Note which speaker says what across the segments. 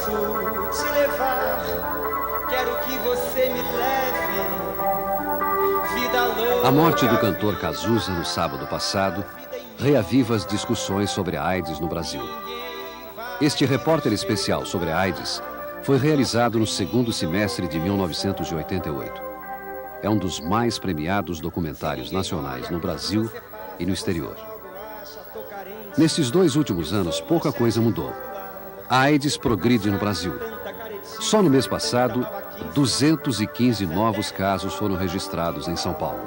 Speaker 1: posso te levar. Quero que você me leve. Vida louca.
Speaker 2: A morte do cantor Cazuza no sábado passado reaviva as discussões sobre a AIDS no Brasil. Este repórter especial sobre a AIDS foi realizado no segundo semestre de 1988. É um dos mais premiados documentários nacionais no Brasil e no exterior. Nesses 2 últimos anos, pouca coisa mudou. A AIDS progride no Brasil. Só no mês passado, 215 novos casos foram registrados em São Paulo.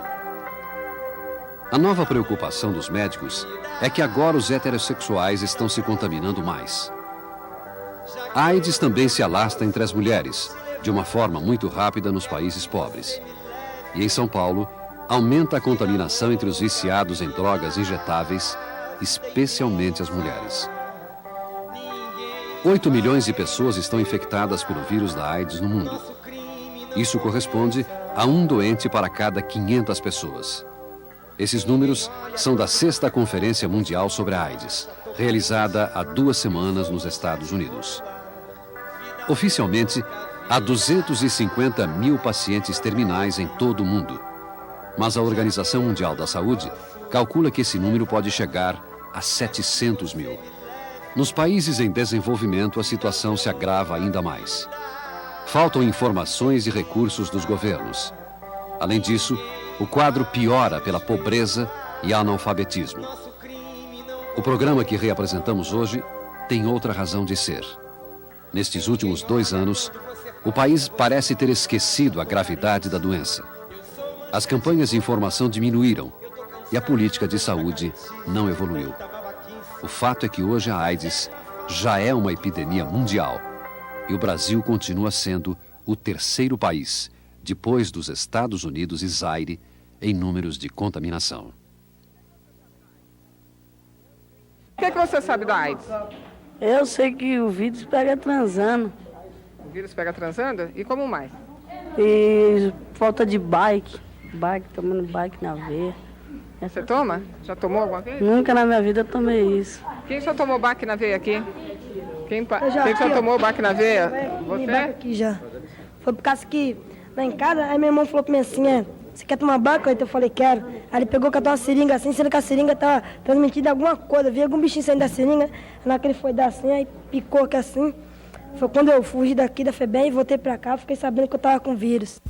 Speaker 2: A nova preocupação dos médicos é que agora os heterossexuais estão se contaminando mais. A AIDS também se alastra entre as mulheres, de uma forma muito rápida nos países pobres. E em São Paulo, aumenta a contaminação entre os viciados em drogas injetáveis, especialmente as mulheres. 8 milhões de pessoas estão infectadas pelo vírus da AIDS no mundo. Isso corresponde a um doente para cada 500 pessoas. Esses números são da 6ª Conferência Mundial sobre a AIDS, realizada há 2 semanas nos Estados Unidos. Oficialmente, há 250 mil pacientes terminais em todo o mundo. Mas a Organização Mundial da Saúde calcula que esse número pode chegar a 700 mil. Nos países em desenvolvimento, a situação se agrava ainda mais. Faltam informações e recursos dos governos. Além disso, o quadro piora pela pobreza e analfabetismo. O programa que reapresentamos hoje tem outra razão de ser. Nestes últimos 2 anos, o país parece ter esquecido a gravidade da doença. As campanhas de informação diminuíram e a política de saúde não evoluiu. O fato é que hoje a AIDS já é uma epidemia mundial e o Brasil continua sendo o 3º país, depois dos Estados Unidos e Zaire, em números de contaminação.
Speaker 3: O que você sabe da AIDS?
Speaker 4: Eu sei que o vírus pega transando.
Speaker 3: O vírus pega transando? E como mais?
Speaker 4: E falta de tomando bike na veia.
Speaker 3: Você toma? Já tomou alguma vez?
Speaker 4: Nunca na minha vida eu tomei isso.
Speaker 3: Quem já tomou baque na veia aqui? Quem já tomou baque na veia? Você?
Speaker 5: Aqui já. Foi por causa que lá em casa, aí meu irmão falou pra mim assim, você quer tomar baque? Aí eu falei, quero. Aí ele pegou, catou uma seringa assim, sendo que a seringa tava transmitindo alguma coisa. Vi algum bichinho saindo da seringa, na que ele foi dar assim, aí picou aqui assim. Foi quando eu fugi daqui da FEBEM e voltei pra cá, fiquei sabendo que eu tava com vírus.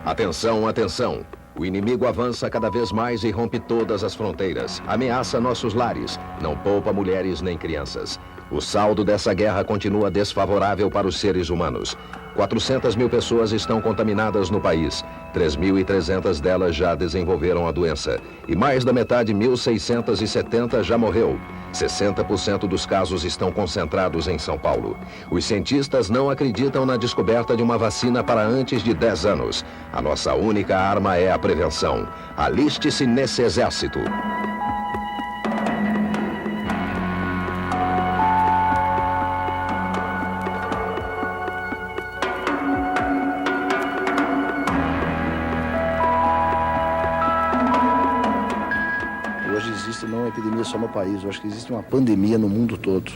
Speaker 6: Atenção, atenção. O inimigo avança cada vez mais e rompe todas as fronteiras. Ameaça nossos lares. Não poupa mulheres nem crianças. O saldo dessa guerra continua desfavorável para os seres humanos. 400 mil pessoas estão contaminadas no país. 3.300 delas já desenvolveram a doença. E mais da metade, 1.670, já morreu. 60% dos casos estão concentrados em São Paulo. Os cientistas não acreditam na descoberta de uma vacina para antes de 10 anos. A nossa única arma é a prevenção. Aliste-se nesse exército.
Speaker 7: Hoje existe não uma epidemia só no país, eu acho que existe uma pandemia no mundo todo.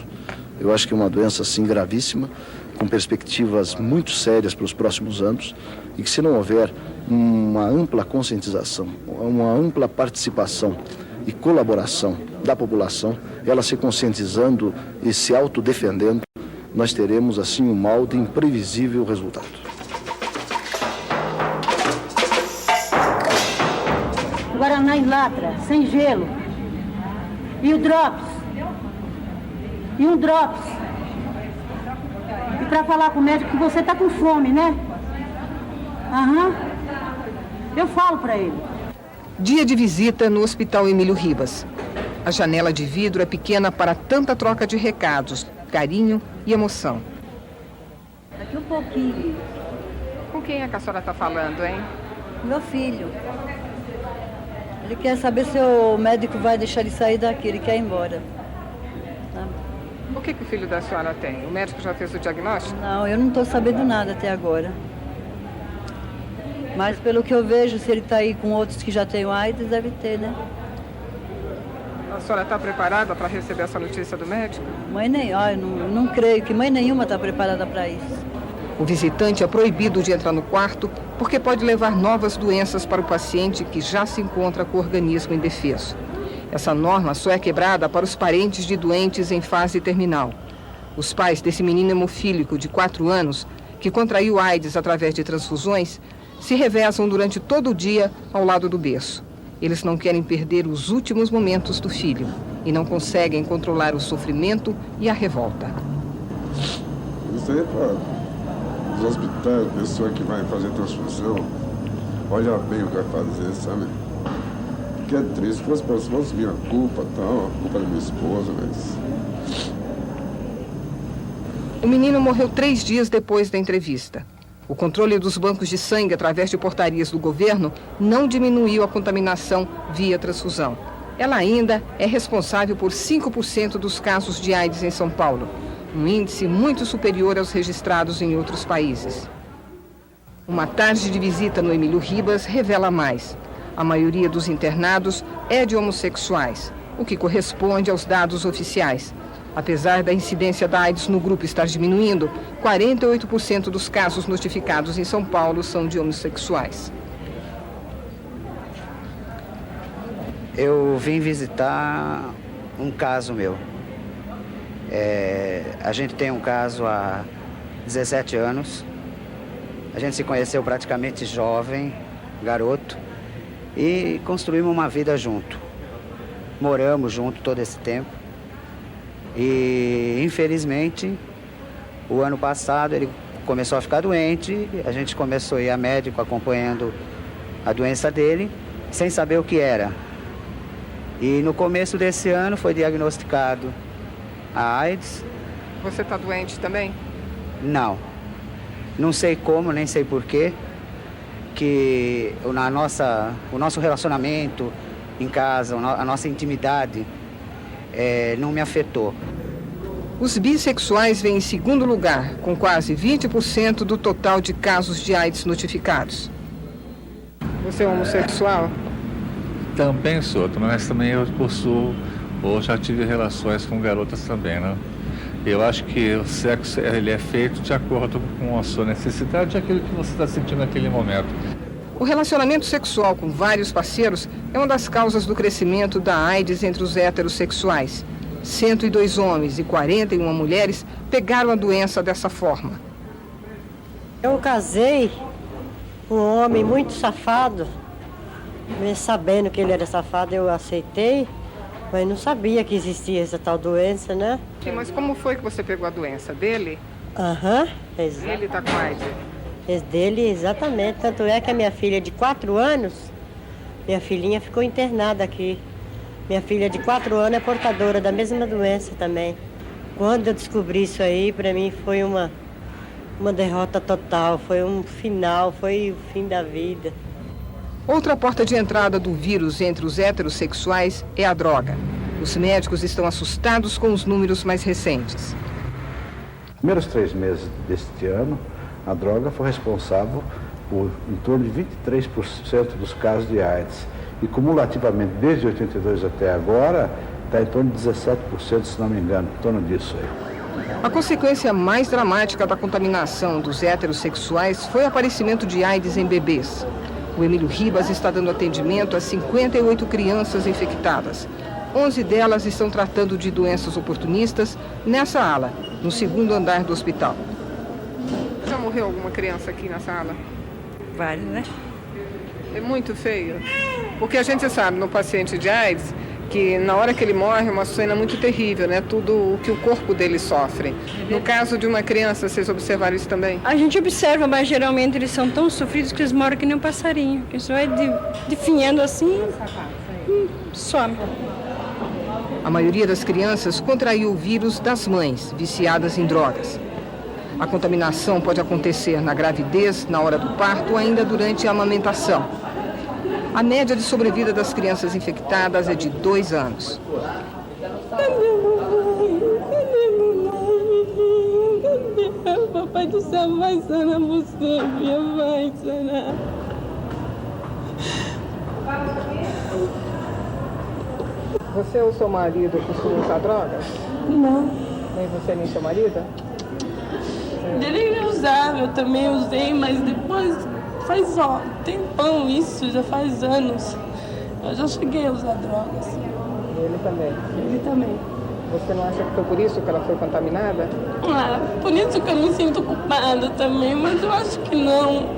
Speaker 7: Eu acho que é uma doença, assim, gravíssima, com perspectivas muito sérias para os próximos anos, e que se não houver uma ampla conscientização, uma ampla participação e colaboração da população, ela se conscientizando e se autodefendendo, nós teremos, assim, um mal de imprevisível resultado.
Speaker 8: Guaraná em lata, sem gelo. E o drops. E um drops. E para falar com o médico que você tá com fome, né? Aham. Eu falo para ele.
Speaker 3: Dia de visita no Hospital Emílio Ribas. A janela de vidro é pequena para tanta troca de recados, carinho e emoção.
Speaker 8: Daqui um pouquinho.
Speaker 3: Com quem é que a senhora está falando, hein?
Speaker 8: Meu filho. Ele quer saber se o médico vai deixar ele sair daqui, ele quer ir embora. Tá?
Speaker 3: O que o filho da senhora tem? O médico já fez o diagnóstico?
Speaker 8: Não, eu não estou sabendo nada até agora. Mas pelo que eu vejo, se ele está aí com outros que já têm AIDS, deve ter, né?
Speaker 3: A senhora está preparada para receber essa notícia do médico?
Speaker 9: Não creio que mãe nenhuma está preparada para isso.
Speaker 3: O visitante é proibido de entrar no quarto porque pode levar novas doenças para o paciente que já se encontra com o organismo indefeso. Essa norma só é quebrada para os parentes de doentes em fase terminal. Os pais desse menino hemofílico de 4 anos, que contraiu AIDS através de transfusões, se revezam durante todo o dia ao lado do berço. Eles não querem perder os últimos momentos do filho e não conseguem controlar o sofrimento e a revolta.
Speaker 10: Isso aí é para os hospitais, pessoa que vai fazer transfusão, olha bem o que vai fazer, sabe? Que é triste, se fosse minha culpa, tal, a culpa da minha esposa, mas...
Speaker 3: O menino morreu 3 dias depois da entrevista. O controle dos bancos de sangue através de portarias do governo não diminuiu a contaminação via transfusão. Ela ainda é responsável por 5% dos casos de AIDS em São Paulo, um índice muito superior aos registrados em outros países. Uma tarde de visita no Emílio Ribas revela mais. A maioria dos internados é de homossexuais, o que corresponde aos dados oficiais. Apesar da incidência da AIDS no grupo estar diminuindo, 48% dos casos notificados em São Paulo são de homossexuais.
Speaker 11: Eu vim visitar um caso meu. A gente tem um caso há 17 anos. A gente se conheceu praticamente jovem, garoto, e construímos uma vida junto. Moramos junto todo esse tempo. E, infelizmente, o ano passado ele começou a ficar doente, a gente começou a ir a médico acompanhando a doença dele, sem saber o que era. E no começo desse ano foi diagnosticado a AIDS.
Speaker 3: Você está doente também?
Speaker 11: Não sei como, nem sei porquê, que o nosso relacionamento em casa, a nossa intimidade, não me afetou.
Speaker 3: Os bissexuais vêm em segundo lugar, com quase 20% do total de casos de AIDS notificados. Você é homossexual?
Speaker 12: Também sou, mas também eu possuo, ou já tive relações com garotas também, né? Eu acho que o sexo ele é feito de acordo com a sua necessidade e aquilo que você está sentindo naquele momento.
Speaker 3: O relacionamento sexual com vários parceiros é uma das causas do crescimento da AIDS entre os heterossexuais. 102 homens e 41 mulheres pegaram a doença dessa forma.
Speaker 13: Eu casei com um homem muito safado. Mesmo sabendo que ele era safado, eu aceitei, mas não sabia que existia essa tal doença, né?
Speaker 3: Sim, mas como foi que você pegou a doença? Dele?
Speaker 13: Exato.
Speaker 3: Ele está com AIDS?
Speaker 13: Dele, exatamente. Tanto é que a minha filha de 4 anos, minha filhinha ficou internada aqui. Minha filha de 4 anos é portadora da mesma doença também. Quando eu descobri isso aí, para mim foi uma derrota total, foi um final, foi o fim da vida.
Speaker 3: Outra porta de entrada do vírus entre os heterossexuais é a droga. Os médicos estão assustados com os números mais recentes.
Speaker 7: Nos primeiros 3 meses deste ano, a droga foi responsável por em torno de 23% dos casos de AIDS. E cumulativamente, desde 82 até agora, está em torno de 17%, se não me engano, em torno disso aí.
Speaker 3: A consequência mais dramática da contaminação dos heterossexuais foi o aparecimento de AIDS em bebês. O Emílio Ribas está dando atendimento a 58 crianças infectadas. 11 delas estão tratando de doenças oportunistas nessa ala, no 2º andar do hospital. Já morreu alguma criança aqui nessa ala?
Speaker 9: Vários, né?
Speaker 3: É muito feio. Porque a gente sabe, no paciente de AIDS, que na hora que ele morre é uma cena muito terrível, né? Tudo o que o corpo dele sofre. No caso de uma criança, vocês observaram isso também?
Speaker 14: A gente observa, mas geralmente eles são tão sofridos que eles moram que nem um passarinho. Que só vai definhando assim e some.
Speaker 3: A maioria das crianças contraiu o vírus das mães, viciadas em drogas. A contaminação pode acontecer na gravidez, na hora do parto ou ainda durante a amamentação. A média de sobrevida das crianças infectadas é de 2 anos.
Speaker 14: Papai do céu vai sanar você, minha mãe, sanar.
Speaker 3: Você ou seu marido costumam usar drogas?
Speaker 14: Não.
Speaker 3: Nem você nem seu marido?
Speaker 14: Ele usava, eu também usei, mas depois faz tempão isso, já faz anos. Eu já cheguei a usar drogas.
Speaker 3: Ele também?
Speaker 14: Ele também.
Speaker 3: Você não acha que foi por isso que ela foi contaminada?
Speaker 14: Por isso que eu me sinto culpada também, mas eu acho que não.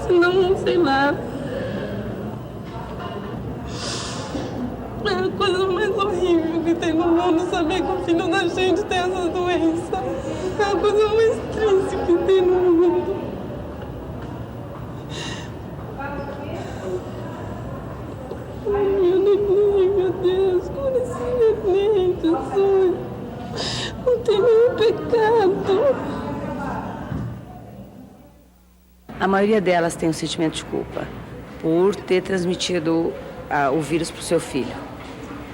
Speaker 14: Senão, sei lá. É a coisa mais horrível que tem no mundo saber que o filho da gente tem essa doença. É a coisa mais triste que tem no mundo. Meu Deus, como esse neném, Jesus. Não tem nenhum pecado.
Speaker 4: A maioria delas tem um sentimento de culpa por ter transmitido o vírus para o seu filho.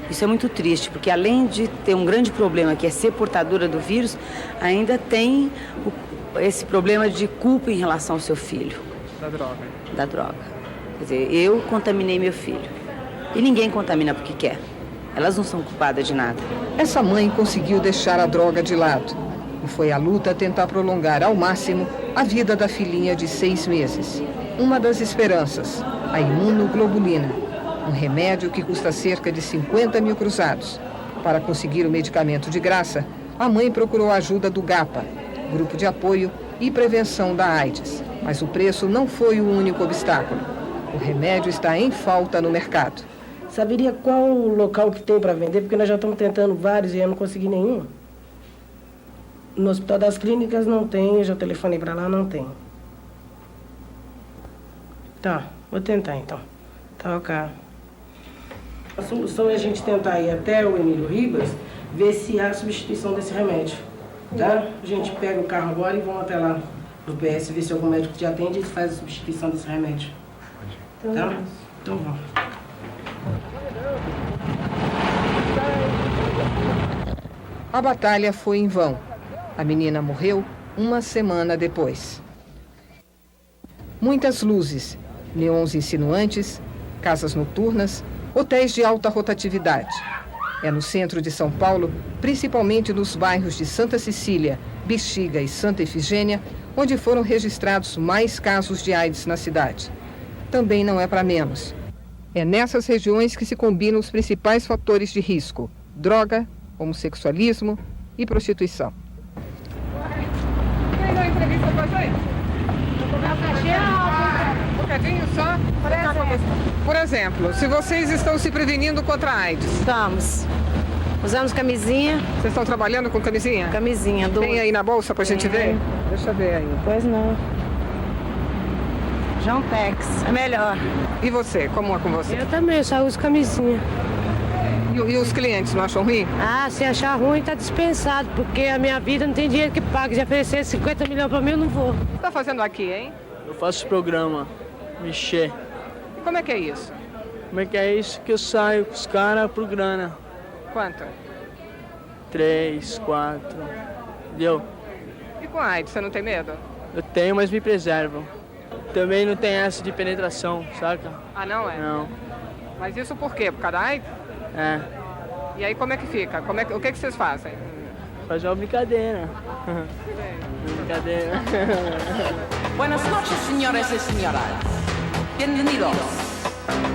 Speaker 4: Isso é muito triste, porque além de ter um grande problema, que é ser portadora do vírus, ainda tem esse problema de culpa em relação ao seu filho.
Speaker 3: Da droga.
Speaker 4: Da droga. Quer dizer, eu contaminei meu filho. E ninguém contamina porque quer. Elas não são culpadas de nada.
Speaker 3: Essa mãe conseguiu deixar a droga de lado. E foi à luta tentar prolongar ao máximo a vida da filhinha de 6 meses. Uma das esperanças, a imunoglobulina. Um remédio que custa cerca de 50 mil cruzados. Para conseguir o medicamento de graça, a mãe procurou a ajuda do GAPA, Grupo de Apoio e Prevenção da AIDS. Mas o preço não foi o único obstáculo. O remédio está em falta no mercado.
Speaker 5: Saberia qual o local que tem para vender? Porque nós já estamos tentando vários e eu não consegui nenhum. No Hospital das Clínicas não tem, eu já telefonei para lá, não tem. Tá, vou tentar então. Tá, ok. A solução é a gente tentar ir até o Emílio Ribas, ver se há substituição desse remédio, tá? A gente pega o carro agora e vamos até lá no PS, ver se algum médico te atende e faz a substituição desse remédio. Tá? Então vamos.
Speaker 3: A batalha foi em vão. A menina morreu uma semana depois. Muitas luzes, neons insinuantes, casas noturnas, hotéis de alta rotatividade. É no centro de São Paulo, principalmente nos bairros de Santa Cecília, Bexiga e Santa Efigênia, onde foram registrados mais casos de AIDS na cidade. Também não é para menos. É nessas regiões que se combinam os principais fatores de risco: droga, homossexualismo e prostituição. Quem dá entrevista com a gente? Um bocadinho só? Por exemplo, se vocês estão se prevenindo contra a AIDS.
Speaker 15: Estamos. Usamos camisinha.
Speaker 3: Vocês estão trabalhando com camisinha?
Speaker 15: Camisinha.
Speaker 3: Tem aí na bolsa pra gente ver? Deixa eu ver aí.
Speaker 15: Pois não. João Tex, é melhor.
Speaker 3: E você, como é com você?
Speaker 15: Eu também, só uso camisinha.
Speaker 3: E os clientes não acham ruim?
Speaker 15: Ah, se achar ruim, tá dispensado, porque a minha vida não tem dinheiro que pague. Já oferecer 50 milhões pra mim, eu não vou.
Speaker 3: O que você tá fazendo aqui, hein?
Speaker 16: Eu faço programa, mexer.
Speaker 3: E como é que é isso?
Speaker 16: Como é que é isso? Que eu saio com os caras por grana.
Speaker 3: Quanto?
Speaker 16: 3, 4. Entendeu?
Speaker 3: E com a AIDS, você não tem medo?
Speaker 16: Eu tenho, mas me preservam. Também não tem essa de penetração, saca?
Speaker 3: Ah, não é?
Speaker 16: Não.
Speaker 3: Mas isso por quê? Por causa da AIDS?
Speaker 16: É.
Speaker 3: E aí como é que fica? O que vocês fazem?
Speaker 16: Fazer uma brincadeira. Brincadeira.
Speaker 17: Buenas noches, señores y señoras. Bienvenidos.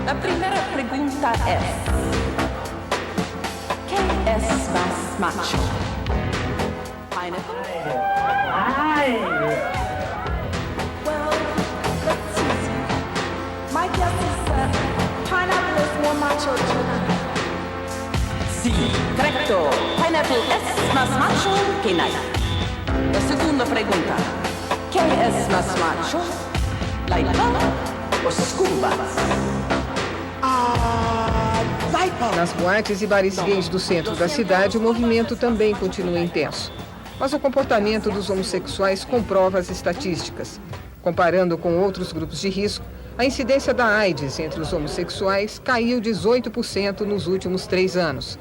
Speaker 17: La primera pregunta es: ¿qué es más macho? Pineapple?
Speaker 18: Ay.
Speaker 17: Well, let's see. My guess is pineapple is more macho than... Sí, correcto. Pineapple es más macho que nada. La segunda pregunta: ¿qué es más macho? ¿Laipa o scubas?
Speaker 3: Nas boates e bares gays do centro da cidade, o movimento também continua intenso. Mas o comportamento dos homossexuais comprova as estatísticas. Comparando com outros grupos de risco, a incidência da AIDS entre os homossexuais caiu 18% nos últimos 3 anos.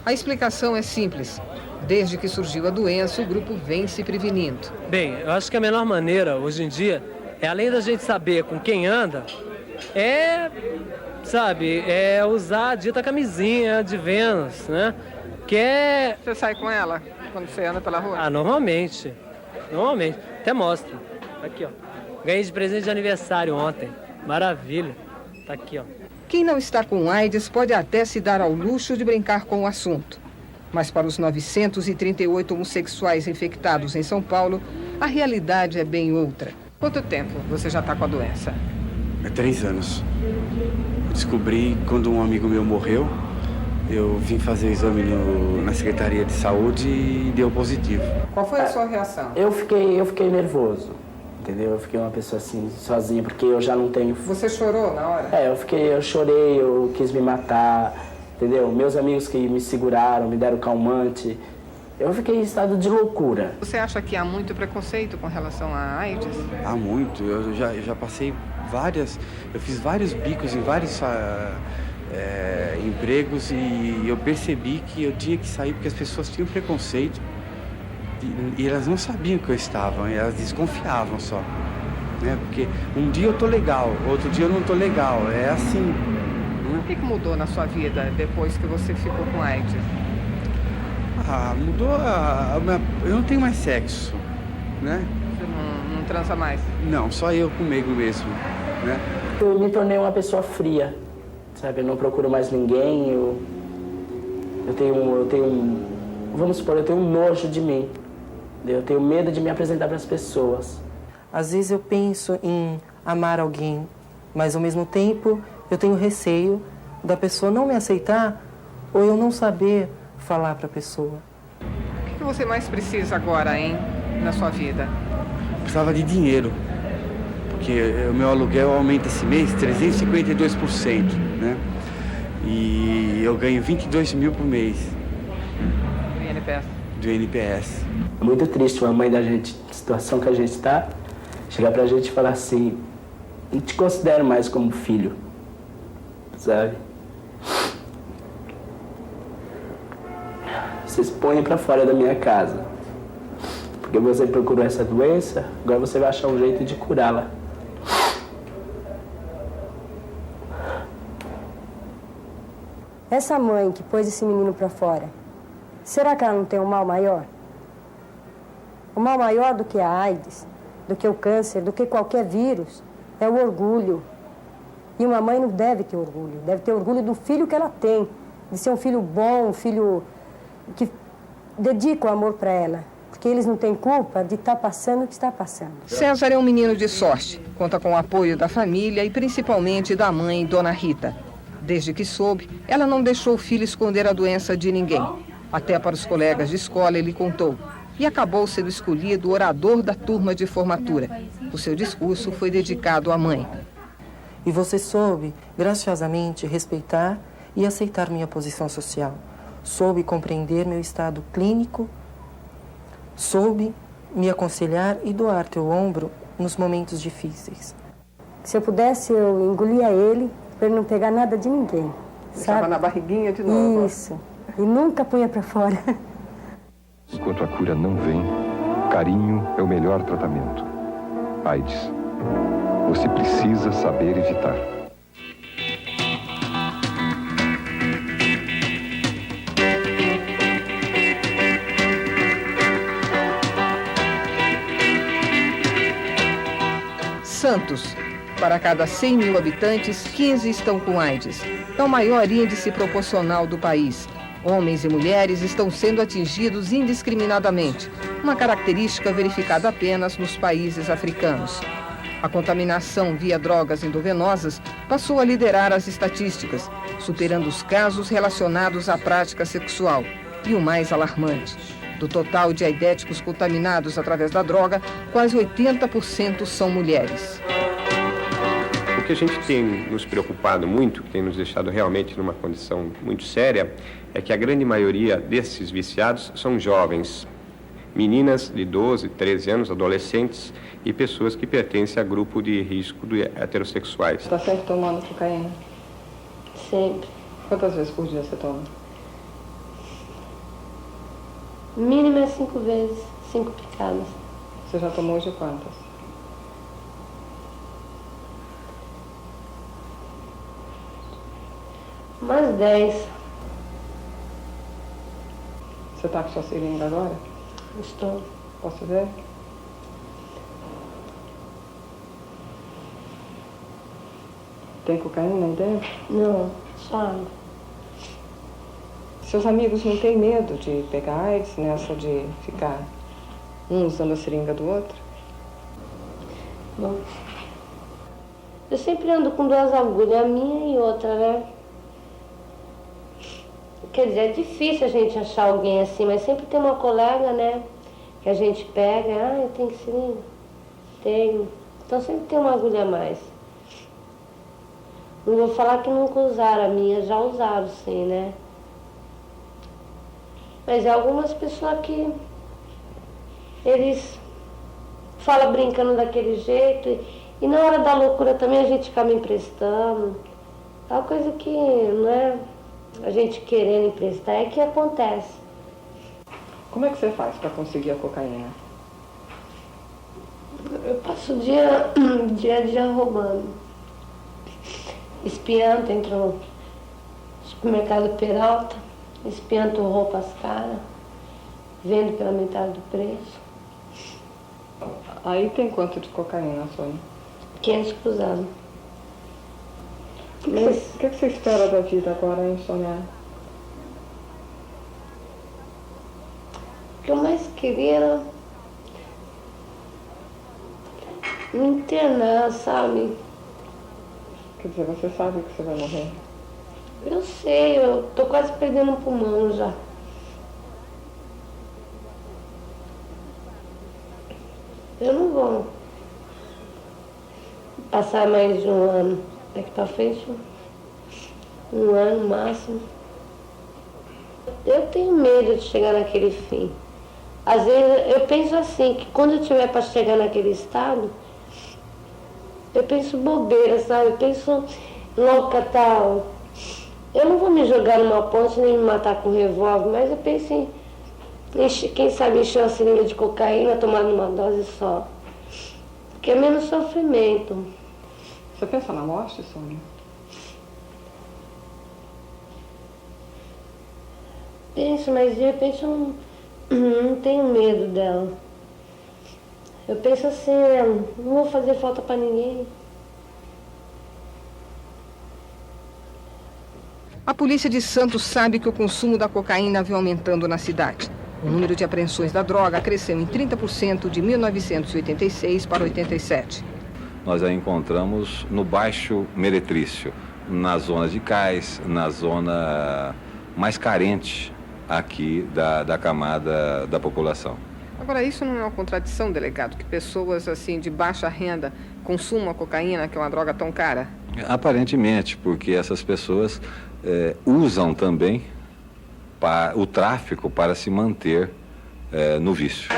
Speaker 3: A explicação é simples. Desde que surgiu a doença, o grupo vem se prevenindo.
Speaker 16: Bem, eu acho que a melhor maneira, hoje em dia, é além da gente saber com quem anda, é
Speaker 19: sabe, é usar a dita camisinha de Vênus, né? Que é...
Speaker 3: Você sai com ela quando você anda pela rua?
Speaker 19: Ah, normalmente. Normalmente. Até mostro. Aqui, ó. Ganhei de presente de aniversário ontem. Maravilha. Tá aqui, ó.
Speaker 3: Quem não está com AIDS pode até se dar ao luxo de brincar com o assunto. Mas para os 938 homossexuais infectados em São Paulo, a realidade é bem outra. Quanto tempo você já está com a doença?
Speaker 20: É 3 anos. Eu descobri quando um amigo meu morreu. Eu vim fazer o exame na Secretaria de Saúde e deu positivo.
Speaker 3: Qual foi a sua reação?
Speaker 21: Eu fiquei nervoso, entendeu? Eu fiquei uma pessoa assim, sozinha, porque eu já não tenho...
Speaker 3: Você chorou na hora?
Speaker 21: Eu chorei, eu quis me matar, entendeu? Meus amigos que me seguraram, me deram calmante. Eu fiquei em estado de loucura.
Speaker 3: Você acha que há muito preconceito com relação à AIDS?
Speaker 20: Há muito. Eu já passei eu fiz vários bicos em vários empregos e eu percebi que eu tinha que sair porque as pessoas tinham preconceito e elas não sabiam que eu estava, elas desconfiavam só, né? Porque um dia eu tô legal, outro dia eu não tô legal, é assim.
Speaker 3: O que mudou na sua vida depois que você ficou com AIDS?
Speaker 20: Mudou eu não tenho mais sexo, né?
Speaker 3: Você não transa mais?
Speaker 20: Não, só eu comigo mesmo, né?
Speaker 21: Eu me tornei uma pessoa fria, sabe? Eu não procuro mais ninguém, eu tenho vamos supor, eu tenho um nojo de mim. Eu tenho medo de me apresentar para as pessoas.
Speaker 22: Às vezes eu penso em amar alguém, mas ao mesmo tempo eu tenho receio da pessoa não me aceitar ou eu não saber falar para a pessoa.
Speaker 3: O que você mais precisa agora, hein, na sua vida?
Speaker 20: Precisava de dinheiro, porque o meu aluguel aumenta esse mês 352%, né? E eu ganho 22 mil por mês.
Speaker 3: Do INPS?
Speaker 20: Do INPS.
Speaker 21: É muito triste uma mãe da gente, a situação que a gente está, chegar pra gente e falar assim, não te considero mais como filho, sabe? Vocês põem pra fora da minha casa, porque você procurou essa doença, agora você vai achar um jeito de curá-la.
Speaker 5: Essa mãe que pôs esse menino pra fora, será que ela não tem um mal maior? O mal maior do que a AIDS, do que o câncer, do que qualquer vírus, é o orgulho. E uma mãe não deve ter orgulho, deve ter orgulho do filho que ela tem, de ser um filho bom, um filho que dedica o amor para ela, porque eles não têm culpa de estar passando o que está passando.
Speaker 3: César é um menino de sorte, conta com o apoio da família e principalmente da mãe, Dona Rita. Desde que soube, ela não deixou o filho esconder a doença de ninguém. Até para os colegas de escola ele contou. E acabou sendo escolhido orador da turma de formatura. O seu discurso foi dedicado à mãe.
Speaker 22: E você soube, graciosamente, respeitar e aceitar minha posição social. Soube compreender meu estado clínico, soube me aconselhar e doar teu ombro nos momentos difíceis.
Speaker 5: Se eu pudesse, eu engolia ele para ele não pegar nada de ninguém.
Speaker 3: Estava na barriguinha de novo.
Speaker 5: Isso. E nunca punha para fora.
Speaker 23: Enquanto a cura não vem, carinho é o melhor tratamento. AIDS. Você precisa saber evitar.
Speaker 3: Santos. Para cada 100 mil habitantes, 15 estão com AIDS. É o maior índice proporcional do país. Homens e mulheres estão sendo atingidos indiscriminadamente, uma característica verificada apenas nos países africanos. A contaminação via drogas endovenosas passou a liderar as estatísticas, superando os casos relacionados à prática sexual. E o mais alarmante, do total de aidéticos contaminados através da droga, quase 80% são mulheres.
Speaker 24: O que a gente tem nos preocupado muito, que tem nos deixado realmente numa condição muito séria, é que a grande maioria desses viciados são jovens, meninas de 12, 13 anos, adolescentes e pessoas que pertencem a grupo de risco de heterossexuais.
Speaker 3: Está sempre tomando cocaína?
Speaker 25: Sempre.
Speaker 3: Quantas vezes por dia você toma?
Speaker 25: Mínimo é 5 vezes, 5 picadas.
Speaker 3: Você já tomou hoje quantas?
Speaker 25: Umas 10.
Speaker 3: Você está com sua seringa agora?
Speaker 25: Estou.
Speaker 3: Posso ver? Tem cocaína aí dentro?
Speaker 25: Não, só água.
Speaker 3: Seus amigos não têm medo de pegar AIDS nessa de ficar um usando a seringa do outro?
Speaker 25: Não. Eu sempre ando com 2 agulhas, a minha e outra, né? Quer dizer, é difícil a gente achar alguém assim, mas sempre tem uma colega, né? Que a gente pega, eu tenho seringa? Tenho. Então sempre tem uma agulha a mais. Não vou falar que nunca usaram, a minha já usaram, sim, né? Mas é algumas pessoas que eles falam brincando daquele jeito e na hora da loucura também a gente acaba emprestando. É uma coisa que não é a gente querendo emprestar, é que acontece.
Speaker 3: Como é que você faz para conseguir a cocaína?
Speaker 25: Eu passo o dia a dia roubando. Espiando, entro no supermercado Peralta, espiando roupas caras, vendo pela metade do preço.
Speaker 3: Aí tem quanto de cocaína, Sônia?
Speaker 25: 500 cruzados.
Speaker 3: O que você espera da vida agora, hein, Sônia?
Speaker 25: O que eu mais queria era me internar, sabe?
Speaker 3: Quer dizer, você sabe que você vai morrer?
Speaker 25: Eu sei, eu tô quase perdendo um pulmão já. Eu não vou passar mais de um ano. Daqui pra frente, um ano máximo. Eu tenho medo de chegar naquele fim. Às vezes eu penso assim, que quando eu tiver para chegar naquele estado, eu penso bobeira, sabe? Eu penso louca, tal. Eu não vou me jogar numa ponte nem me matar com um revólver, mas eu penso em, quem sabe, encher uma seringa de cocaína, tomar numa dose só. Porque é menos sofrimento.
Speaker 3: Você pensa na morte, Sônia?
Speaker 25: Penso, mas de repente eu não tenho medo dela. Eu penso assim, não vou fazer falta pra ninguém.
Speaker 3: A polícia de Santos sabe que o consumo da cocaína vem aumentando na cidade. O número de apreensões da droga cresceu em 30% de 1986 para 87.
Speaker 1: Nós a encontramos no Baixo Meretrício, na zona de Cais, na zona mais carente aqui da camada da população.
Speaker 3: Agora, isso não é uma contradição, delegado, que pessoas assim de baixa renda consumam a cocaína, que é uma droga tão cara?
Speaker 1: Aparentemente, porque essas pessoas usam também o tráfico para se manter no vício.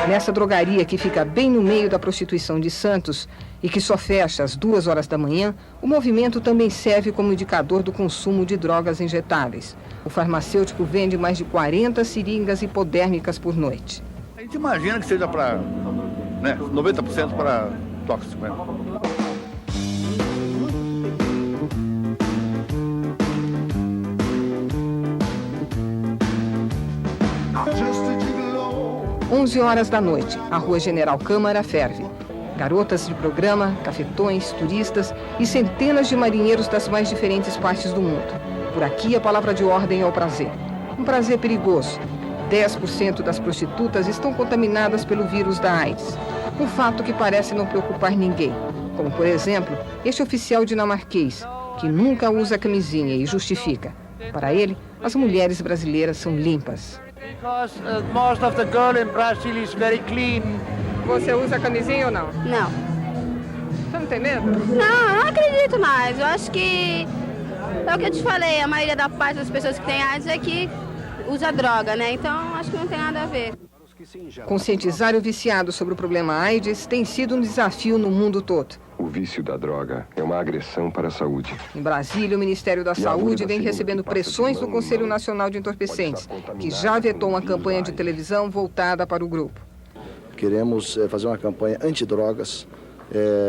Speaker 3: Nessa drogaria que fica bem no meio da prostituição de Santos e que só fecha às 2 horas da manhã, o movimento também serve como indicador do consumo de drogas injetáveis. O farmacêutico vende mais de 40 seringas hipodérmicas por noite.
Speaker 2: A gente imagina que seja para 90% para tóxico mesmo.
Speaker 3: Às 11 horas da noite, a Rua General Câmara ferve. Garotas de programa, cafetões, turistas e centenas de marinheiros das mais diferentes partes do mundo. Por aqui, a palavra de ordem é o prazer. Um prazer perigoso. 10% das prostitutas estão contaminadas pelo vírus da AIDS. Um fato que parece não preocupar ninguém. Como, por exemplo, este oficial dinamarquês, que nunca usa camisinha e justifica. Para ele, as mulheres brasileiras são limpas.
Speaker 6: Because most of the girl in Brazil is very clean.
Speaker 3: Você usa camisinha ou não?
Speaker 8: Não.
Speaker 3: Você não tem medo?
Speaker 8: Não, eu não acredito mais. Eu acho que é o que eu te falei, a maioria da parte das pessoas que tem AIDS é que usa droga, né? Então acho que não tem nada a ver.
Speaker 3: Conscientizar o viciado sobre o problema AIDS tem sido um desafio no mundo todo.
Speaker 23: O vício da droga é uma agressão para a saúde.
Speaker 3: Em Brasília, o Ministério da Saúde vem recebendo pressões do Conselho Nacional de Entorpecentes, que já vetou uma campanha de televisão voltada para o grupo.
Speaker 7: Queremos fazer uma campanha antidrogas,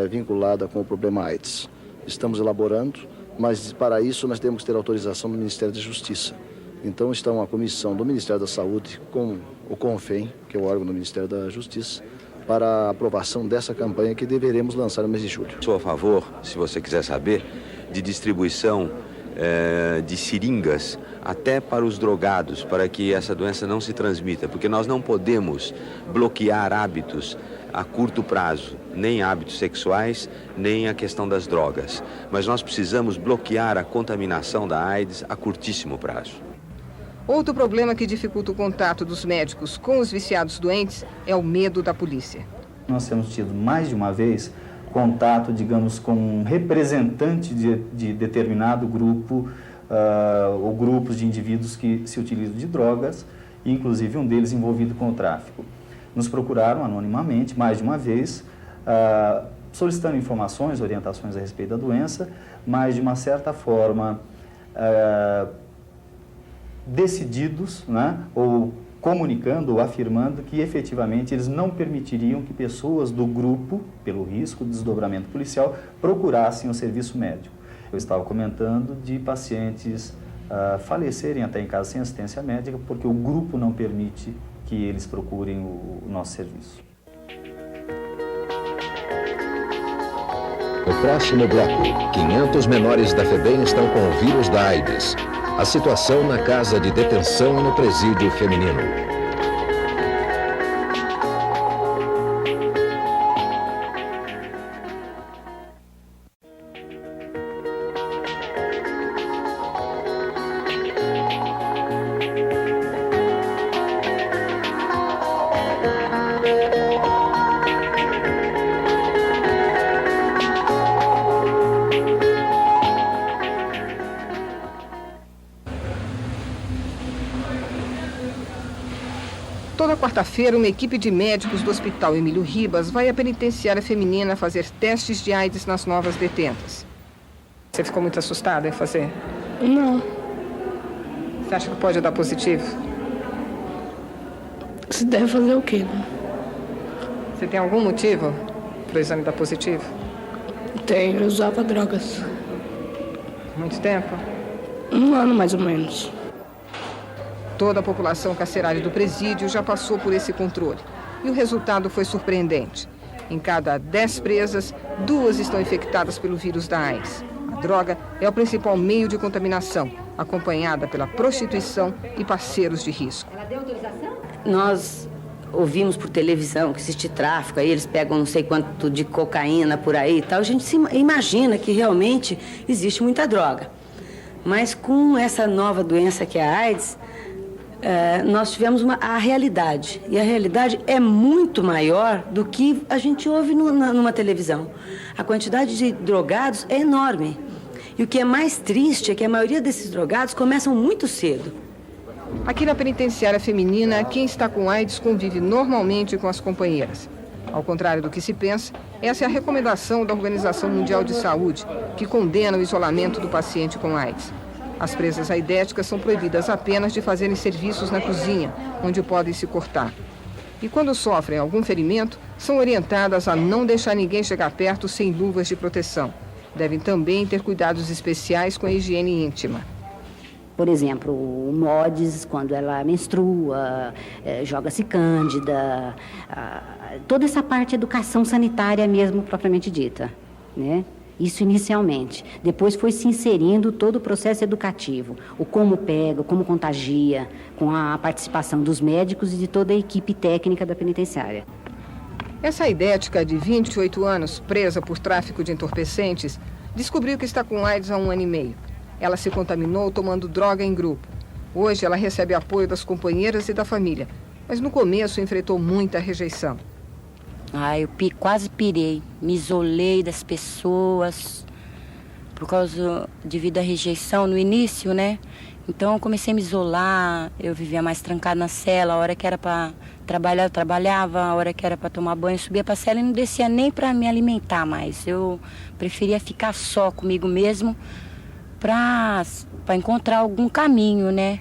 Speaker 7: vinculada com o problema AIDS. Estamos elaborando, mas para isso nós temos que ter autorização do Ministério da Justiça. Então está uma comissão do Ministério da Saúde com o CONFEM, que é o órgão do Ministério da Justiça, para a aprovação dessa campanha que deveremos lançar no mês de julho.
Speaker 9: Sou a favor, se você quiser saber, de distribuição de seringas até para os drogados, para que essa doença não se transmita, porque nós não podemos bloquear hábitos a curto prazo, nem hábitos sexuais, nem a questão das drogas. Mas nós precisamos bloquear a contaminação da AIDS a curtíssimo prazo.
Speaker 3: Outro problema que dificulta o contato dos médicos com os viciados doentes é o medo da polícia.
Speaker 10: Nós temos tido mais de uma vez contato, digamos, com um representante de determinado grupo ou grupos de indivíduos que se utilizam de drogas, inclusive um deles envolvido com o tráfico. Nos procuraram anonimamente, mais de uma vez, solicitando informações, orientações a respeito da doença, mas de uma certa forma decididos, né, ou comunicando ou afirmando que efetivamente eles não permitiriam que pessoas do grupo, pelo risco de desdobramento policial, procurassem o serviço médico. Eu estava comentando de pacientes falecerem até em casa sem assistência médica porque o grupo não permite que eles procurem o nosso serviço.
Speaker 11: No próximo bloco, 500 menores da FEBEM estão com o vírus da AIDS. A situação na casa de detenção e no presídio feminino.
Speaker 3: Toda quarta-feira, uma equipe de médicos do Hospital Emílio Ribas vai à penitenciária feminina fazer testes de AIDS nas novas detentas. Você ficou muito assustada em fazer?
Speaker 5: Não.
Speaker 3: Você acha que pode dar positivo?
Speaker 5: Você deve fazer o quê, né?
Speaker 3: Você tem algum motivo para o exame dar positivo?
Speaker 5: Tenho, eu usava drogas.
Speaker 3: Muito tempo?
Speaker 5: 1 ano, mais ou menos.
Speaker 3: Toda a população carcerária do presídio já passou por esse controle. E o resultado foi surpreendente. Em cada 10 presas, 2 estão infectadas pelo vírus da AIDS. A droga é o principal meio de contaminação, acompanhada pela prostituição e parceiros de risco.
Speaker 4: Ela deu autorização? Nós ouvimos por televisão que existe tráfico, aí eles pegam não sei quanto de cocaína por aí e tal. A gente se imagina que realmente existe muita droga. Mas com essa nova doença que é a AIDS, nós tivemos a realidade. E a realidade é muito maior do que a gente ouve numa televisão. A quantidade de drogados é enorme. E o que é mais triste é que a maioria desses drogados começam muito cedo.
Speaker 3: Aqui na penitenciária feminina, quem está com AIDS convive normalmente com as companheiras. Ao contrário do que se pensa, essa é a recomendação da Organização Mundial de Saúde, que condena o isolamento do paciente com AIDS. As presas aidéticas são proibidas apenas de fazerem serviços na cozinha, onde podem se cortar. E quando sofrem algum ferimento, são orientadas a não deixar ninguém chegar perto sem luvas de proteção. Devem também ter cuidados especiais com a higiene íntima.
Speaker 12: Por exemplo, o MODES, quando ela menstrua, joga-se cândida, toda essa parte de educação sanitária mesmo, propriamente dita, né? Isso inicialmente. Depois foi se inserindo todo o processo educativo, o como pega, o como contagia, com a participação dos médicos e de toda a equipe técnica da penitenciária.
Speaker 3: Essa aidética de 28 anos, presa por tráfico de entorpecentes, descobriu que está com AIDS há 1 ano e meio. Ela se contaminou tomando droga em grupo. Hoje ela recebe apoio das companheiras e da família, mas no começo enfrentou muita rejeição.
Speaker 12: Eu quase pirei, me isolei das pessoas, por causa devido à rejeição no início, né? Então eu comecei a me isolar, eu vivia mais trancada na cela, a hora que era para trabalhar eu trabalhava, a hora que era para tomar banho eu subia para a cela e não descia nem para me alimentar mais. Eu preferia ficar só comigo mesmo para encontrar algum caminho, né?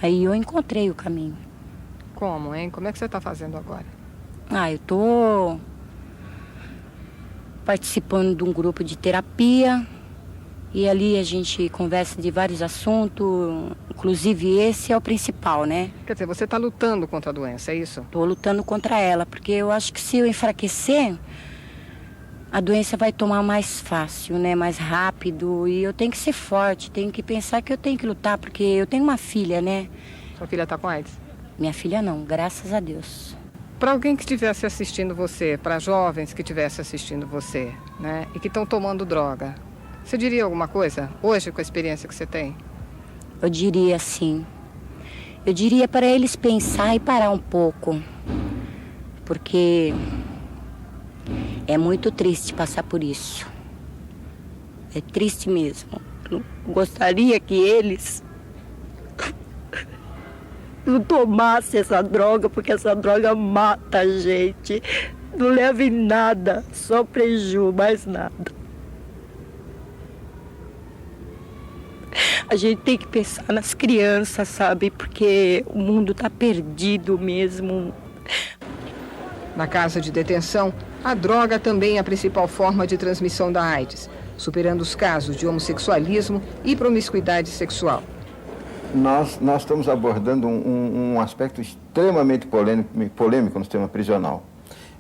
Speaker 12: Aí eu encontrei o caminho.
Speaker 3: Como, hein? Como é que você está fazendo agora?
Speaker 12: Eu tô participando de um grupo de terapia. E ali a gente conversa de vários assuntos, inclusive esse é o principal, né?
Speaker 3: Quer dizer, você está lutando contra a doença, é isso?
Speaker 12: Estou lutando contra ela, porque eu acho que se eu enfraquecer, a doença vai tomar mais fácil, né? Mais rápido. E eu tenho que ser forte, tenho que pensar que eu tenho que lutar, porque eu tenho uma filha, né?
Speaker 3: Sua filha está com AIDS?
Speaker 12: Minha filha não, graças a Deus.
Speaker 3: Para alguém que estivesse assistindo você, para jovens que estivessem assistindo você, né? E que estão tomando droga, você diria alguma coisa hoje com a experiência que você tem?
Speaker 12: Eu diria sim. Eu diria para eles pensar e parar um pouco. Porque é muito triste passar por isso. É triste mesmo. Eu gostaria que eles não tomassem essa droga, porque essa droga mata a gente. Não leva em nada, só prejuízo, mais nada. A gente tem que pensar nas crianças, sabe? Porque o mundo está perdido mesmo.
Speaker 3: Na casa de detenção, a droga também é a principal forma de transmissão da AIDS, superando os casos de homossexualismo e promiscuidade sexual.
Speaker 13: Nós estamos abordando um aspecto extremamente polêmico no sistema prisional.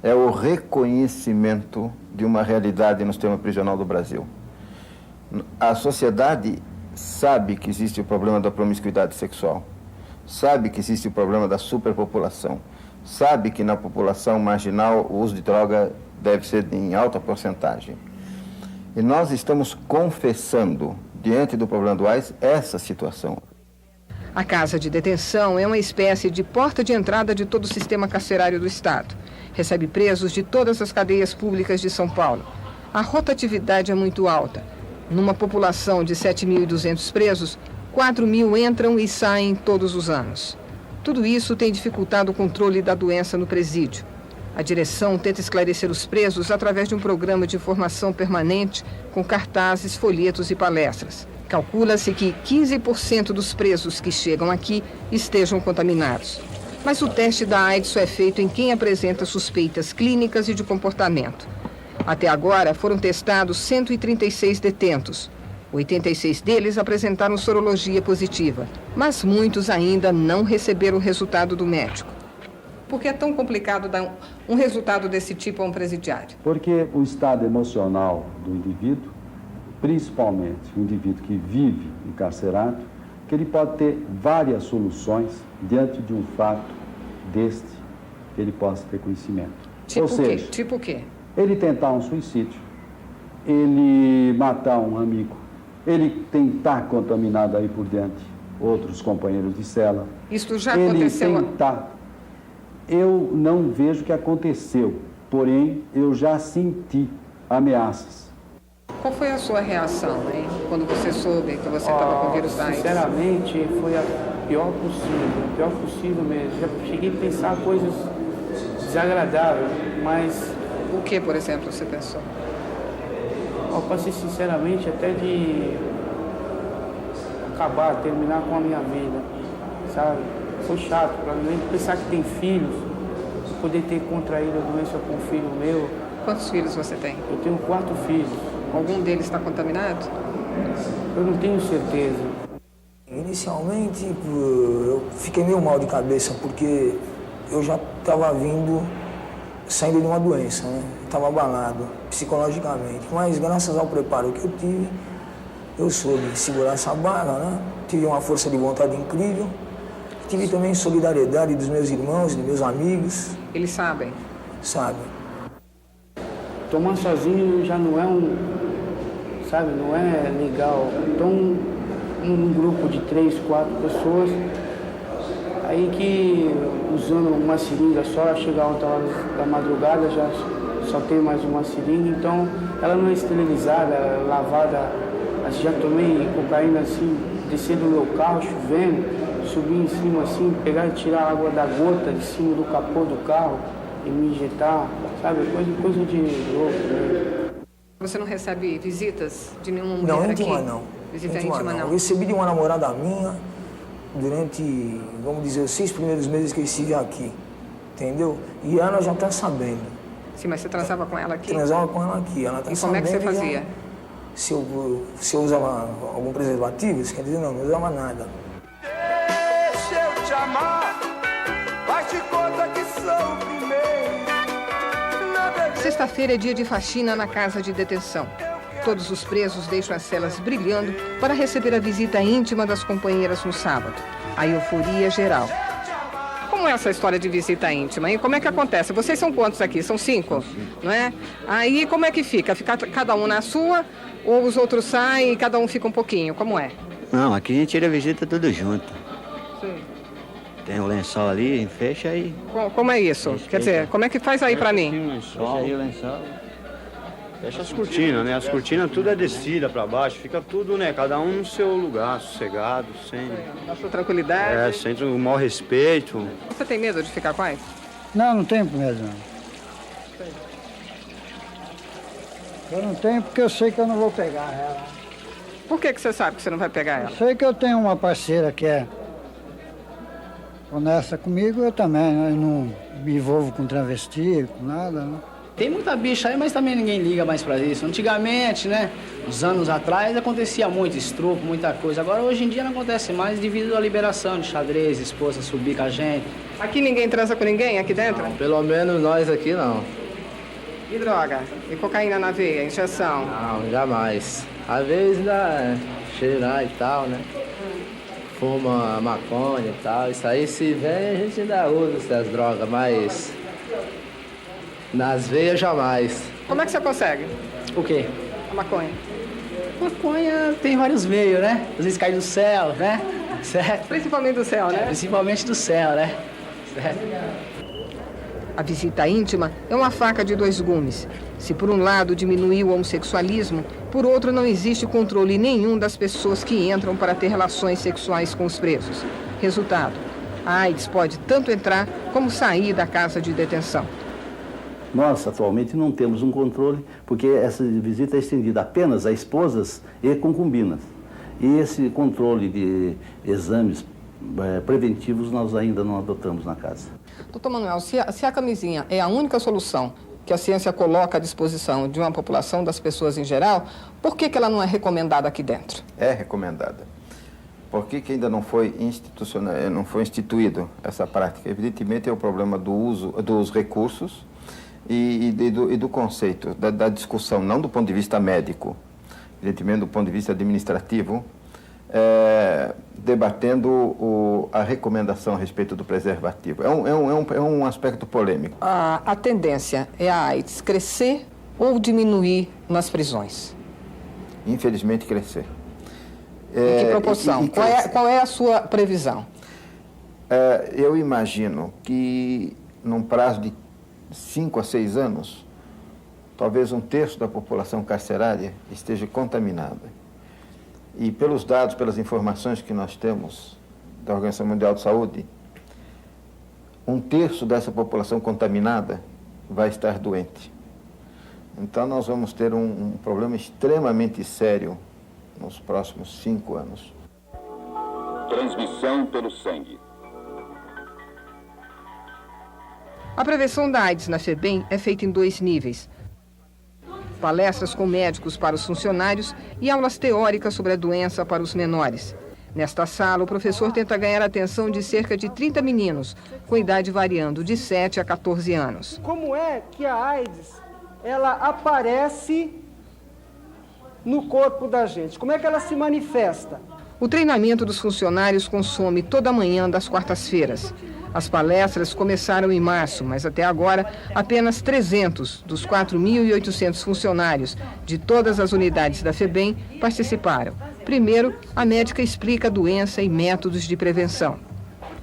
Speaker 13: É o reconhecimento de uma realidade no sistema prisional do Brasil. A sociedade sabe que existe o problema da promiscuidade sexual, sabe que existe o problema da superpopulação, sabe que na população marginal o uso de droga deve ser em alta porcentagem. E nós estamos confessando, diante do problema do AIDS, essa situação.
Speaker 3: A casa de detenção é uma espécie de porta de entrada de todo o sistema carcerário do Estado. Recebe presos de todas as cadeias públicas de São Paulo. A rotatividade é muito alta. Numa população de 7.200 presos, 4.000 entram e saem todos os anos. Tudo isso tem dificultado o controle da doença no presídio. A direção tenta esclarecer os presos através de um programa de informação permanente com cartazes, folhetos e palestras. Calcula-se que 15% dos presos que chegam aqui estejam contaminados. Mas o teste da AIDS só é feito em quem apresenta suspeitas clínicas e de comportamento. Até agora, foram testados 136 detentos. 86 deles apresentaram sorologia positiva, mas muitos ainda não receberam o resultado do médico. Por que é tão complicado dar um resultado desse tipo a um presidiário?
Speaker 14: Porque o estado emocional do indivíduo, principalmente o indivíduo que vive encarcerado, que ele pode ter várias soluções diante de um fato deste que ele possa ter conhecimento.
Speaker 3: Tipo o quê? Tipo o quê?
Speaker 14: Ele tentar um suicídio, ele matar um amigo, ele tentar contaminar aí por dentro outros companheiros de cela.
Speaker 3: Isso já aconteceu?
Speaker 14: Eu não vejo que aconteceu, porém eu já senti ameaças.
Speaker 3: Qual foi a sua reação, hein, quando você soube que você estava com o vírus da AIDS?
Speaker 21: Sinceramente, foi a pior possível mesmo. Já cheguei a pensar coisas desagradáveis, mas...
Speaker 3: O que, por exemplo, você pensou?
Speaker 21: Para ser sinceramente, até de acabar, terminar com a minha vida, sabe? Foi chato para mim pensar que tem filhos, poder ter contraído a doença com um filho meu.
Speaker 3: Quantos filhos você tem?
Speaker 21: Eu tenho 4 filhos.
Speaker 3: Algum deles está contaminado?
Speaker 21: Eu não tenho certeza.
Speaker 15: Inicialmente, eu fiquei meio mal de cabeça, porque eu já estava saindo de uma doença, né? Estava abalado psicologicamente, mas graças ao preparo que eu tive, eu soube segurar essa barra, né? Tive uma força de vontade incrível, tive também solidariedade dos meus irmãos, dos meus amigos.
Speaker 3: Eles sabem?
Speaker 15: Sabem.
Speaker 21: Tomar sozinho já não é não é legal. Então, um grupo de 3, 4 pessoas, aí que usando uma seringa só, chegar 8 horas da madrugada, já só tem mais uma seringa, então ela não é esterilizada, ela é lavada. Já tomei cocaína assim, descer do meu carro, chovendo, subir em cima assim, pegar e tirar a água da gota de cima do capô do carro e me injetar, sabe? Coisa de louco mesmo.
Speaker 3: Você não recebe visitas de nenhuma mulher aqui?
Speaker 15: Não, íntima não.
Speaker 3: Visita íntima não.
Speaker 15: Eu recebi de uma namorada minha durante, vamos dizer, os 6 primeiros meses que eu estive aqui, entendeu? E ela já está sabendo.
Speaker 3: Sim, mas você transava com ela aqui?
Speaker 15: Transava com ela aqui. Ela tá
Speaker 3: e como é que você fazia?
Speaker 15: Se eu usava algum preservativo, isso quer dizer não usava nada.
Speaker 6: Deixa eu te amar, faz-te conta que sou o primeiro.
Speaker 3: Sexta-feira é dia de faxina na casa de detenção. Todos os presos deixam as celas brilhando para receber a visita íntima das companheiras no sábado. A euforia geral. Como é essa história de visita íntima? E como é que acontece? Vocês são quantos aqui? São 5, não é? Aí como é que fica? Fica cada um na sua ou os outros saem e cada um fica um pouquinho? Como é?
Speaker 16: Não, aqui a gente tira a visita tudo junto.
Speaker 3: Sim.
Speaker 16: Tem um lençol ali, fecha aí.
Speaker 3: Como é isso? Quer dizer, como é que faz aí pra mim?
Speaker 16: Fecha aí o lençol.
Speaker 17: Fecha as cortinas, né? As cortinas tudo é descida pra baixo, fica tudo, né? Cada um no seu lugar, sossegado, sem...
Speaker 3: Na sua tranquilidade?
Speaker 17: É, sem o maior respeito.
Speaker 3: Você tem medo de ficar com a AIDS?
Speaker 18: Não, não tenho medo, não. Eu não tenho porque eu sei que eu não vou pegar ela.
Speaker 3: Por que você sabe que você não vai pegar ela?
Speaker 18: Eu sei que eu tenho uma parceira que é honesta comigo, eu também, né? Eu não me envolvo com travesti, com nada, né?
Speaker 21: Tem muita bicha aí, mas também ninguém liga mais pra isso. Antigamente, né, uns anos atrás, acontecia muito estrupo, muita coisa. Agora, hoje em dia, não acontece mais devido à liberação de xadrez, esposa subir com a gente.
Speaker 3: Aqui ninguém transa com ninguém, aqui dentro?
Speaker 21: Não, pelo menos nós aqui não.
Speaker 3: E droga? E cocaína na veia, injeção?
Speaker 21: Não, jamais. Às vezes dá cheirar e tal, né? Fuma maconha e tal. Isso aí, se vem, a gente ainda usa essas drogas, mas... nas veias, jamais.
Speaker 3: Como é que você consegue?
Speaker 21: O quê?
Speaker 3: A maconha.
Speaker 21: Maconha tem vários meios, né? Às vezes cai do céu, né? Certo?
Speaker 3: Principalmente do céu, né?
Speaker 21: Principalmente do céu, né? Certo?
Speaker 3: A visita íntima é uma faca de 2 gumes. Se por um lado diminuiu o homossexualismo, por outro não existe controle nenhum das pessoas que entram para ter relações sexuais com os presos. Resultado, a AIDS pode tanto entrar como sair da casa de detenção.
Speaker 10: Nós, atualmente, não temos um controle, porque essa visita é estendida apenas a esposas e concubinas. E esse controle de exames preventivos nós ainda não adotamos na casa.
Speaker 3: Doutor Manuel, se a camisinha é a única solução que a ciência coloca à disposição de uma população, das pessoas em geral, por que ela não é recomendada aqui dentro?
Speaker 13: É recomendada. Por que ainda não foi instituído essa prática? Evidentemente é o problema do uso dos recursos e do conceito, da discussão, não do ponto de vista médico, evidentemente do ponto de vista administrativo, debatendo a recomendação a respeito do preservativo. É um aspecto polêmico.
Speaker 3: A tendência é a AIDS crescer ou diminuir nas prisões?
Speaker 13: Infelizmente, crescer.
Speaker 3: Em que proporção? Qual é a sua previsão?
Speaker 13: Eu imagino que, num prazo de 5 a 6 anos, talvez 1/3 da população carcerária esteja contaminada. E pelos dados, pelas informações que nós temos da Organização Mundial de Saúde, 1/3 dessa população contaminada vai estar doente. Então nós vamos ter um problema extremamente sério nos próximos 5 anos.
Speaker 19: Transmissão pelo sangue.
Speaker 3: A prevenção da AIDS na FEBEM é feita em 2 níveis. Palestras com médicos para os funcionários e aulas teóricas sobre a doença para os menores. Nesta sala, o professor tenta ganhar a atenção de cerca de 30 meninos, com idade variando de 7 a 14 anos.
Speaker 20: Como é que a AIDS, ela aparece no corpo da gente? Como é que ela se manifesta?
Speaker 3: O treinamento dos funcionários consome toda a manhã das quartas-feiras. As palestras começaram em março, mas até agora apenas 300 dos 4.800 funcionários de todas as unidades da FEBEM participaram. Primeiro, a médica explica a doença e métodos de prevenção.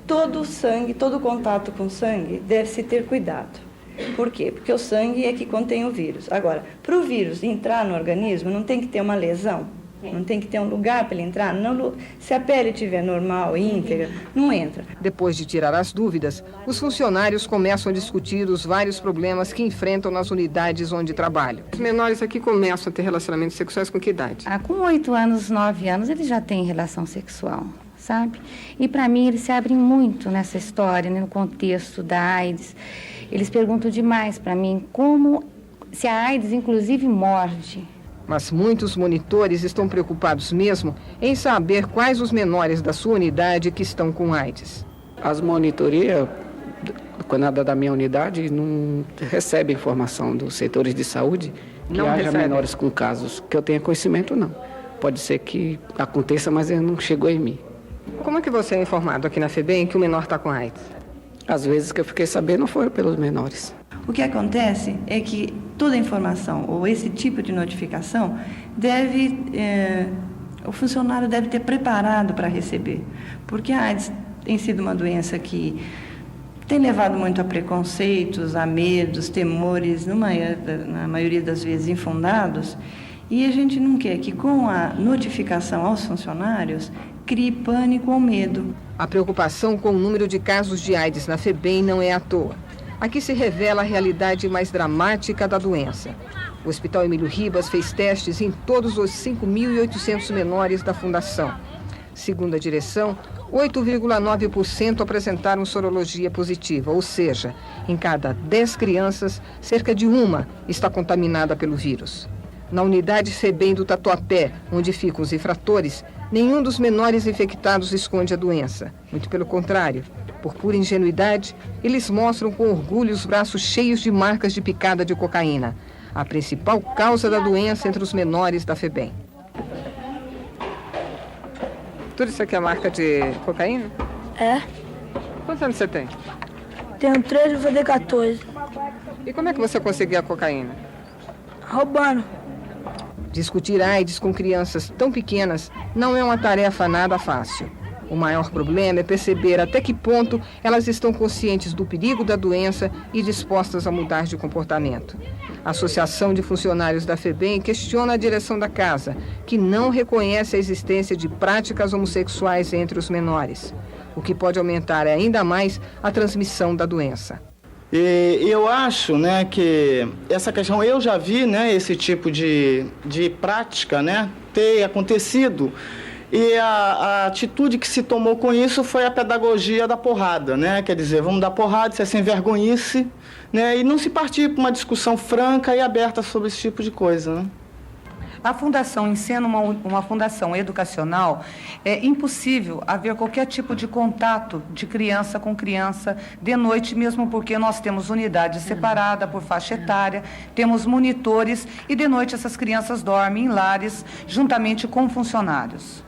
Speaker 26: Todo sangue, todo contato com sangue deve-se ter cuidado. Por quê? Porque o sangue é que contém o vírus. Agora, para o vírus entrar no organismo, não tem que ter uma lesão. Não tem que ter um lugar para ele entrar. Não, se a pele estiver normal, íntegra, não entra.
Speaker 3: Depois de tirar as dúvidas, os funcionários começam a discutir os vários problemas que enfrentam nas unidades onde trabalham. Os menores aqui começam a ter relacionamentos sexuais com que idade?
Speaker 27: Com 8 anos, 9 anos, eles já têm relação sexual.
Speaker 1: sabe? E para mim eles se abrem muito nessa história, né, no contexto da AIDS. Eles perguntam demais para mim como se a AIDS inclusive morde.
Speaker 3: Mas muitos monitores estão preocupados mesmo em saber quais os menores da sua unidade que estão com AIDS.
Speaker 21: As monitorias, quando é da minha unidade, não recebem informação dos setores de saúde que
Speaker 3: Não
Speaker 21: haja
Speaker 3: recebe.
Speaker 21: menores com casos. Que eu tenha conhecimento, não. Pode ser que aconteça, mas ele não chegou em mim.
Speaker 3: Como é que você é informado aqui na FEBEM que o menor está com AIDS?
Speaker 21: As vezes que eu fiquei sabendo foram pelos menores.
Speaker 26: O que acontece é que toda informação ou esse tipo de notificação o funcionário deve ter preparado para receber, porque a AIDS tem sido uma doença que tem levado muito a preconceitos, a medos, temores, na maioria das vezes infundados, e a gente não quer que com a notificação aos funcionários crie pânico ou medo.
Speaker 3: A preocupação com o número de casos de AIDS na FEBEM não é à toa. Aqui se revela a realidade mais dramática da doença. O Hospital Emílio Ribas fez testes em todos os 5.800 menores da Fundação. Segundo a direção, 8,9% apresentaram sorologia positiva, ou seja, em cada 10 crianças, cerca de uma está contaminada pelo vírus. Na unidade FEBEM do Tatuapé, onde ficam os infratores, nenhum dos menores infectados esconde a doença. Muito pelo contrário. Por pura ingenuidade, eles mostram com orgulho os braços cheios de marcas de picada de cocaína, a principal causa da doença entre os menores da FEBEM. Tudo isso aqui é marca de cocaína?
Speaker 5: É.
Speaker 3: Quantos anos você tem?
Speaker 5: Tenho 13, vou fazer 14.
Speaker 3: E como é que você conseguia a cocaína?
Speaker 5: Roubando.
Speaker 3: Discutir AIDS com crianças tão pequenas não é uma tarefa nada fácil. O maior problema é perceber até que ponto elas estão conscientes do perigo da doença e dispostas a mudar de comportamento. A Associação de Funcionários da FEBEM questiona a direção da casa, que não reconhece a existência de práticas homossexuais entre os menores, o que pode aumentar ainda mais a transmissão da doença.
Speaker 2: E eu acho, né, que essa questão, eu já vi, né, esse tipo de prática, né, ter acontecido. E a atitude que se tomou com isso foi a pedagogia da porrada, né? Quer dizer, vamos dar porrada, isso é sem vergonhice, né? E não se partir para uma discussão franca e aberta sobre esse tipo de coisa, né?
Speaker 19: A fundação, em sendo uma fundação educacional, é impossível haver qualquer tipo de contato de criança com criança de noite, mesmo porque nós temos unidade separada por faixa etária, temos monitores e de noite essas crianças dormem em lares juntamente com funcionários.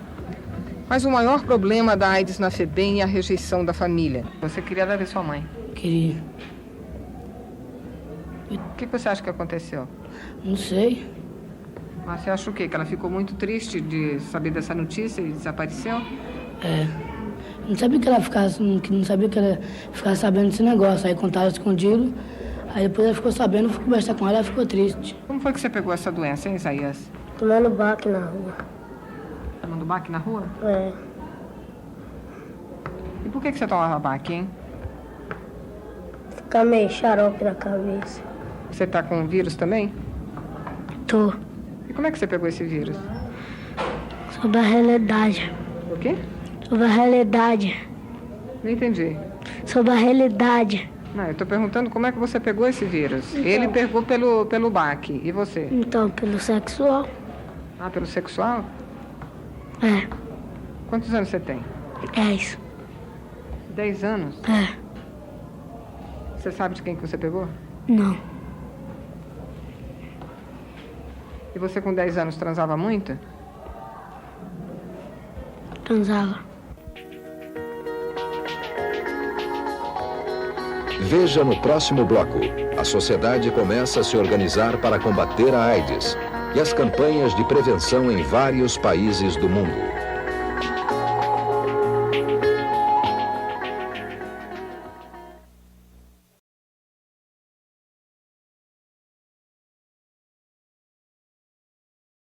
Speaker 3: Mas o maior problema da AIDS na FEBEM é a rejeição da família. Você queria ver sua mãe?
Speaker 18: Queria.
Speaker 3: O que você acha que aconteceu?
Speaker 18: Não sei.
Speaker 3: Mas você acha o quê? Que ela ficou muito triste de saber dessa notícia e desapareceu?
Speaker 18: É. Não sabia que ela ficasse, não sabia que ela ficasse sabendo desse negócio. Aí contaram escondido. Aí depois ela ficou sabendo, fui conversar com ela, ela ficou triste.
Speaker 3: Como foi que você pegou essa doença, hein, Isaías?
Speaker 5: Tomando baque na rua.
Speaker 3: Tomando baque na rua?
Speaker 5: É.
Speaker 3: E por que você tomava baque, hein?
Speaker 5: Ficar meio xarope na cabeça.
Speaker 3: Você tá com vírus também?
Speaker 5: Tô.
Speaker 3: E como é que você pegou esse vírus?
Speaker 5: Sobre a realidade.
Speaker 3: O quê?
Speaker 5: Sobre a realidade.
Speaker 3: Não entendi.
Speaker 5: Sobre a realidade.
Speaker 3: Não, eu tô perguntando como é que você pegou esse vírus.
Speaker 5: Então.
Speaker 3: Ele pegou pelo baque. E você?
Speaker 5: Então, pelo sexual.
Speaker 3: Ah, pelo sexual?
Speaker 5: É.
Speaker 3: Quantos anos você tem?
Speaker 5: 10.
Speaker 3: 10 anos?
Speaker 5: É.
Speaker 3: Você sabe de quem que você pegou?
Speaker 5: Não.
Speaker 3: E você com 10 anos transava muito?
Speaker 5: Transava.
Speaker 11: Veja no próximo bloco. A sociedade começa a se organizar para combater a AIDS e as campanhas de prevenção em vários países do mundo.